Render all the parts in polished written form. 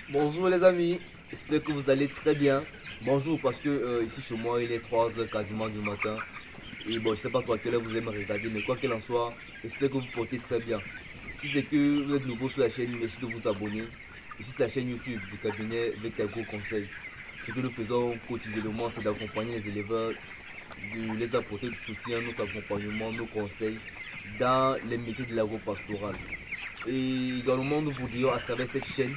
Bonjour les amis, j'espère que vous allez très bien. Bonjour parce que ici chez moi il est 3 h quasiment du matin. Et bon, je sais pas toi à quelle heure vous allez me regarder, mais quoi qu'il en soit, j'espère que vous portez très bien. Si c'est que vous êtes nouveau sur la chaîne, merci de vous abonner. Ici c'est la chaîne YouTube du cabinet Vectago Conseil. Ce que nous faisons quotidiennement, c'est d'accompagner les éleveurs, de les apporter du soutien, notre accompagnement, nos conseils dans les métiers de l'agropastoral. Et également, nous voudrions à travers cette chaîne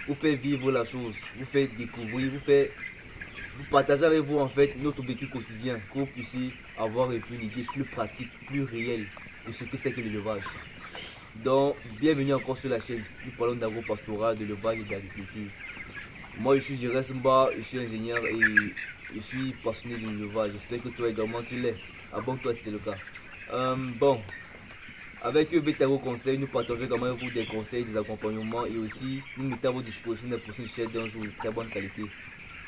vous faire vivre la chose, vous faire découvrir, vous partager avec vous en fait notre vécu quotidien, que vous puissiez avoir une idée plus pratique, plus réelle de ce que c'est que l'élevage. Donc, bienvenue encore sur la chaîne. Nous parlons d'agropastoral, de l'élevage et d'agriculture. Moi, je suis Jérès Mba, je suis ingénieur et je suis passionné de l'élevage. J'espère que toi également tu l'es. Abonne-toi si c'est le cas. Bon, avec Betaro Conseil, nous partageons également avec vous des conseils, des accompagnements et aussi nous mettons à votre disposition des portions de chair d'un jour de très bonne qualité,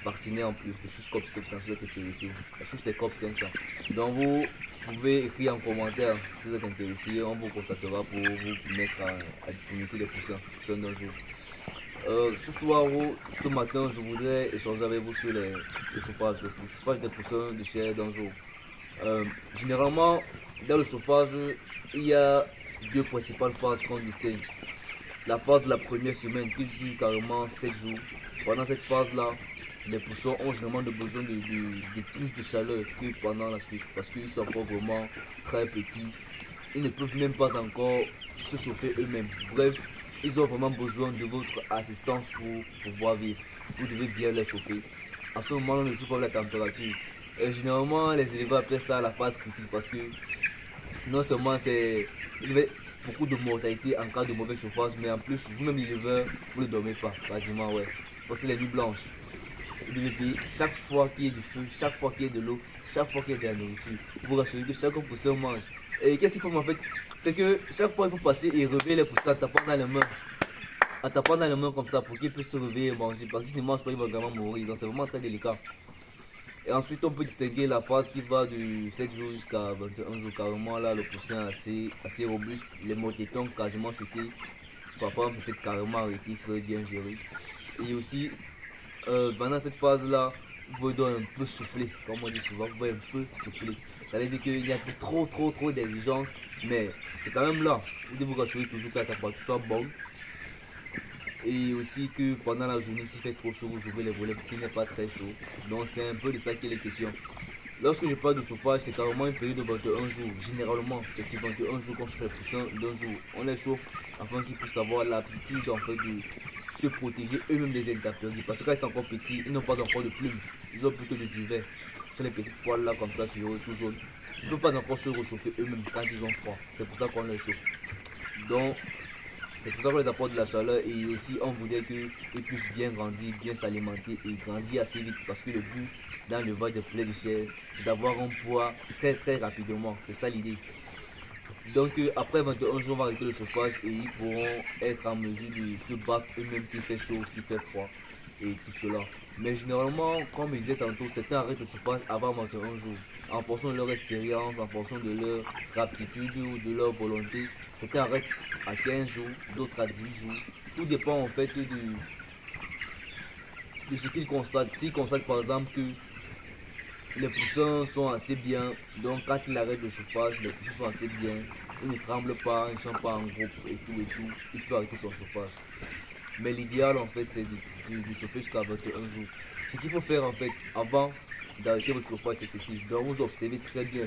vaccinées en plus, de choses COP 500 si vous êtes intéressé. La chose c'est COP 500. Donc vous pouvez écrire en commentaire si vous êtes intéressé, on vous contactera pour vous mettre à disponibilité les portions d'un jour. Ce soir ou ce matin, je voudrais échanger avec vous sur le chauffage des portions de chair d'un jour. Généralement, dans le chauffage, il y a deux principales phases qu'on distingue. La phase de la première semaine qui dure carrément 7 jours. Pendant cette phase-là, les poussons ont généralement besoin de plus de chaleur que pendant la suite parce qu'ils sont encore vraiment très petits. Ils ne peuvent même pas encore se chauffer eux-mêmes. Bref, ils ont vraiment besoin de votre assistance pour pouvoir vivre. Vous devez bien les chauffer. À ce moment-là, on ne joue pas avec la température. Et généralement, les éleveurs appellent ça la phase critique parce que non seulement vous avez beaucoup de mortalité en cas de mauvais chauffage, mais en plus, vous-même l'éleveur, vous ne dormez pas, quasiment, ouais. Parce que les nuits blanches, vous devez payer chaque fois qu'il y ait du feu, chaque fois qu'il y ait de l'eau, chaque fois qu'il y ait de la nourriture. Vous rassurez que chaque pousseur mange. Et qu'est-ce qu'il faut en fait? C'est que chaque fois, il faut passer et réveiller les pousseurs en tapant dans les mains. En tapant dans les mains comme ça pour qu'ils puissent se réveiller et manger. Parce que s'ils ne mangent pas, ils vont vraiment mourir. Donc c'est vraiment très délicat. Et ensuite, on peut distinguer la phase qui va de 7 jours jusqu'à 21 jours. Carrément, là, le poussin est assez robuste. Les motétons quasiment chutés. Parfois, on s'est carrément arrêté, ça serait bien géré. Et aussi, pendant cette phase-là, vous devez un peu souffler. Comme on dit souvent, vous devez un peu souffler. Ça veut dire qu'il y a trop d'exigences. Mais c'est quand même là. Vous devez vous rassurer toujours que la température soit bonne. Et aussi que pendant la journée, s'il fait trop chaud, vous ouvrez les volets pour qu'il n'est pas très chaud. Donc c'est un peu de ça qu'il est question. Lorsque je parle de chauffage, c'est carrément une période de 21 jours. Généralement, c'est sur 21 jours qu'on chauffe les poussins d'un jour. On les chauffe afin qu'ils puissent avoir l'aptitude en fait de se protéger eux-mêmes des intempéries. Parce que quand ils sont encore petits, ils n'ont pas encore de plumes. Ils ont plutôt du duvet. Ce sont les petites poils là comme ça sur eux, tout jaune. Ils ne peuvent pas encore se réchauffer eux-mêmes quand ils ont froid. C'est pour ça qu'on les chauffe. Donc c'est pour ça qu'on les apporte de la chaleur et aussi on voudrait qu'ils puissent bien grandir, bien s'alimenter et grandir assez vite parce que le but dans le l'élevage des poulets de chair, c'est d'avoir un poids très rapidement. C'est ça l'idée. Donc après 21 jours, on va arrêter le chauffage et ils pourront être en mesure de se battre eux-mêmes s'il fait chaud, s'il fait froid et tout cela. Mais généralement, comme je disais tantôt, certains arrêtent le chauffage avant 21 jours. En fonction de leur expérience, en fonction de leur aptitude ou de leur volonté, certains arrêtent à 15 jours, d'autres à 10 jours. Tout dépend en fait de ce qu'ils constatent. S'ils constatent par exemple que les poussins sont assez bien, donc quand il arrête le chauffage, les poussins sont assez bien, ils ne tremblent pas, ils ne sont pas en groupe et tout, il peut arrêter son chauffage. Mais l'idéal en fait c'est de chauffer jusqu'à 21 jours. Ce qu'il faut faire en fait avant d'arrêter votre chauffage c'est ceci. Donc vous observez très bien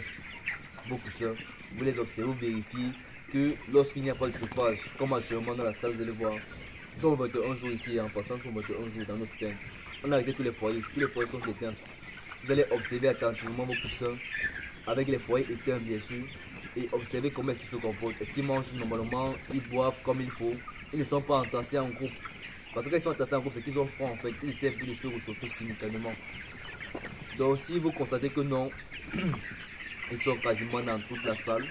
vos poussins, vous les observez, vous vérifiez que lorsqu'il n'y a pas de chauffage, comme actuellement dans la salle vous allez voir, nous sommes 21 jours ici en passant sur 21 jours dans notre ferme. On a arrêté tous les foyers sont éteints. Vous allez observer attentivement vos poussins avec les foyers éteints bien sûr et observer comment est-ce qu'ils se comportent. Est-ce qu'ils mangent normalement, ils boivent comme il faut, ils ne sont pas entassés en groupe. Parce que quand ils sont entassés en groupe, c'est qu'ils ont froid en fait, ils essaient de se réchauffer simultanément. Donc si vous constatez que non, ils sont quasiment dans toute la salle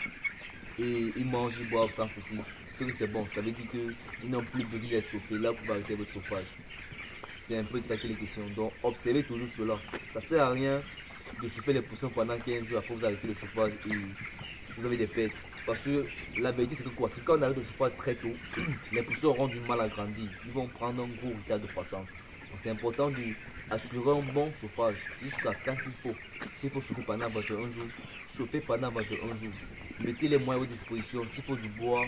et ils mangent, ils boivent sans souci. C'est bon, ça veut dire qu'ils n'ont plus besoin d'être chauffés. Là, vous pouvez arrêter votre chauffage. C'est un peu de ça qui est question. Donc, observez toujours cela. Ça ne sert à rien de chauffer les poussins pendant 15 jours après vous arrêtez le chauffage et vous avez des pertes. Parce que la vérité, c'est que quoi? C'est quand on arrête le chauffage très tôt, les pousseurs auront du mal à grandir. Ils vont prendre un gros retard de croissance. Donc c'est important d'assurer un bon chauffage jusqu'à quand il faut. S'il faut chauffer pendant 21 jours, chauffer pendant 21 jours. Mettez les moyens à votre disposition. S'il faut du bois,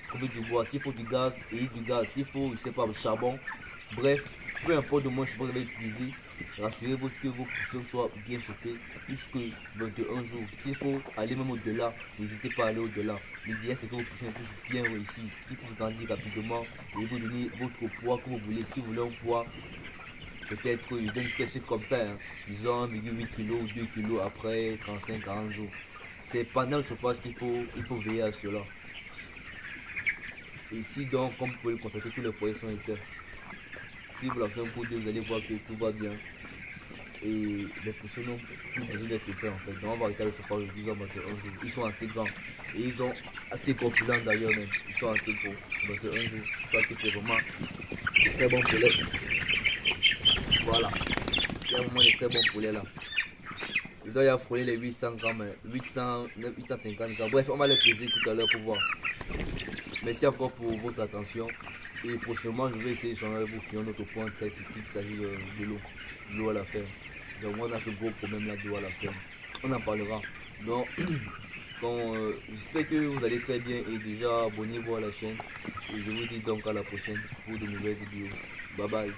trouver du bois. S'il faut du gaz, ayez du gaz. S'il faut, je sais pas, le charbon. Bref, peu importe le moyen que vous allez utiliser, rassurez-vous que vos pousseurs soient bien chauffés jusqu'à 21 jours. S'il faut aller même au-delà, n'hésitez pas à aller au-delà. L'idéal c'est que vos pousseurs puissent bien réussir, qu'ils puissent grandir rapidement et vous donner votre poids que vous voulez. Si vous voulez un poids, peut-être, je donne des chiffres comme ça, hein, disons 1,8 kg ou 2 kg après 35-40 jours. C'est pendant le chauffage qu'il faut veiller à cela. Ici donc, comme vous pouvez le constater, tous les foyers sont éteints. Si vous lancez un coup d'œil, vous allez voir que tout va bien. Et les poussées n'ont plus besoin d'être faits en fait. Donc on va arrêter le chauffage de 12 h 21 jours. Ils sont assez grands. Et ils sont assez corpulents d'ailleurs même. Ils sont assez gros. 21 jours. Je crois que c'est vraiment de très bons poulets. Voilà. Il y a vraiment de très bons poulets là. Je dois y affronter les 800 grammes, 800, 850 grammes. Bref, on va les peser tout à l'heure pour voir. Merci encore pour votre attention. Et prochainement, je vais essayer de changer avec vous sur un autre point très critique, il s'agit de l'eau. L'eau à la ferme. Donc, moi, on a ce gros problème là d'eau à la ferme. On en parlera. Donc, j'espère que vous allez très bien et déjà abonnez-vous à la chaîne. Et je vous dis donc à la prochaine pour de nouvelles vidéos. Bye bye.